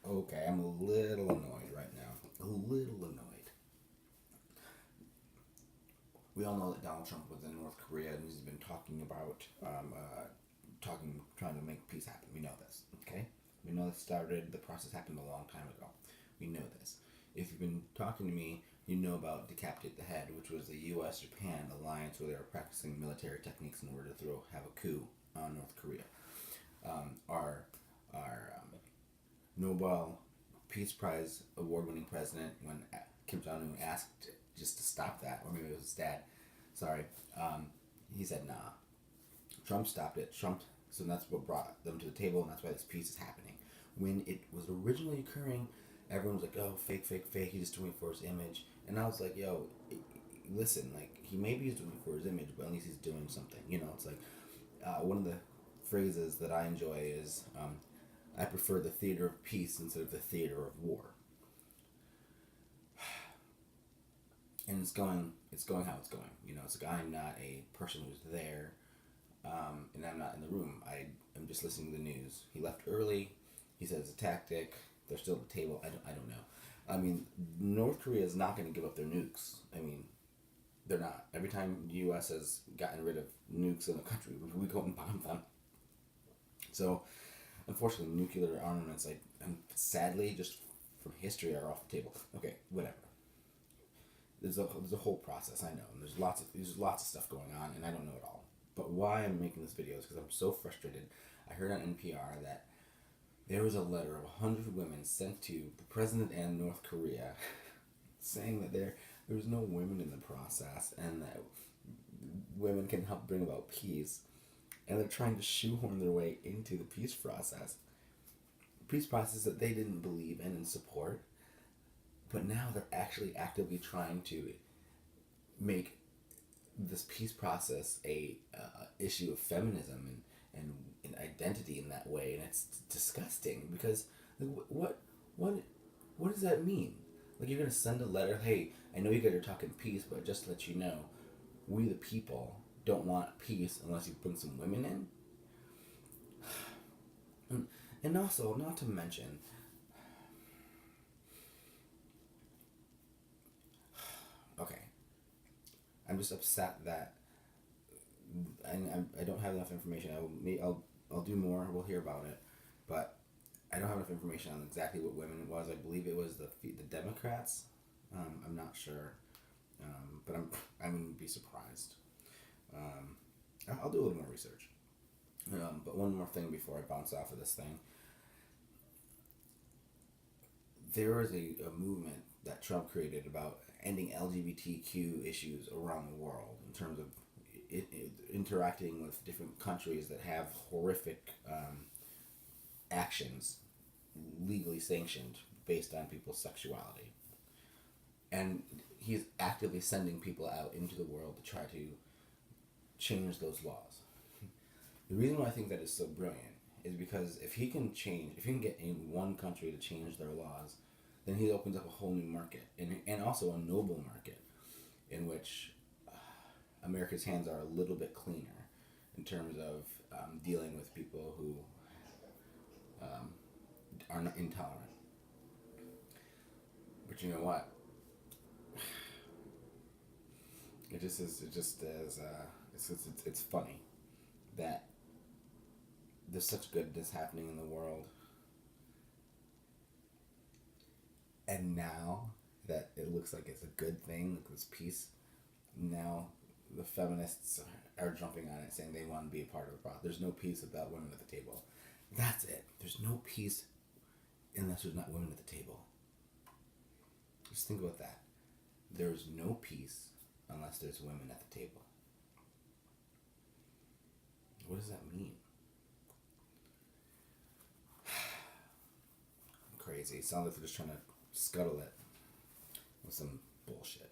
Okay, I'm a little annoyed right now. A little annoyed. We all know that Donald Trump was in North Korea and he's been talking about, trying to make peace happen. We know this, okay? We know this started, the process happened a long time ago. We know this. If you've been talking to me, you know about Decapitate the Head, which was the U.S. Japan alliance where they were practicing military techniques in order to have a coup on North Korea. Our Nobel Peace Prize award-winning president, when Kim Jong Un asked just to stop that, or maybe it was his dad. Sorry, he said nah. Trump stopped it. So that's what brought them to the table, and that's why this peace is happening. When it was originally occurring, everyone was like, "Oh, fake, fake, fake. He's just doing it for his image." And I was like, "Yo, listen. Like, he maybe is doing it for his image, but at least he's doing something. You know, it's like one of the phrases that I enjoy is, I prefer the theater of peace instead of the theater of war. And it's going how it's going. You know, it's like I'm not a person who's there, and I'm not in the room. I'm just listening to the news. He left early. He said it's a tactic. They're still at the table. I don't know. I mean, North Korea is not going to give up their nukes. I mean, they're not. Every time the U.S. has gotten rid of nukes in the country, we go and bomb them. So, unfortunately, nuclear armaments, like, and sadly, just from history, are off the table. Okay, whatever. There's a whole process, I know, and there's lots of stuff going on, and I don't know it all. But why I'm making this video is because I'm so frustrated. I heard on NPR that there was a letter of 100 women sent to the president and North Korea saying that there was no women in the process and that women can help bring about peace. And they're trying to shoehorn their way into the peace process. Peace process that they didn't believe in and support. But now they're actually actively trying to make this peace process a issue of feminism and identity in that way, and it's disgusting because what does that mean? Like, you're gonna send a letter, hey, I know you guys are talking peace, but just to let you know, we the people don't want peace unless you bring some women in. And also, not to mention, okay, I'm just upset that I don't have enough information. I'll do more. We'll hear about it, but I don't have enough information on exactly what women it was. I believe it was the Democrats. I'm not sure, but I wouldn't be surprised. I'll do a little more research. But one more thing before I bounce off of this thing. There is a movement that Trump created about ending LGBTQ issues around the world in terms of interacting with different countries that have horrific actions legally sanctioned based on people's sexuality. And he's actively sending people out into the world to try to change those laws. The reason why I think that is so brilliant is because if he can get in one country to change their laws, then he opens up a whole new market, and also a noble market in which America's hands are a little bit cleaner in terms of dealing with people who are not intolerant. But you know what? It's funny that there's such goodness happening in the world, and now that it looks like it's a good thing, like this peace, now the feminists are jumping on it, saying they want to be a part of the problem. There's no peace without women at the table. That's it. There's no peace unless there's not women at the table. Just think about that. There's no peace unless there's women at the table. What does that mean? Crazy. It sounds like they're just trying to scuttle it with some bullshit.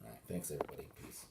Alright, thanks everybody. Peace.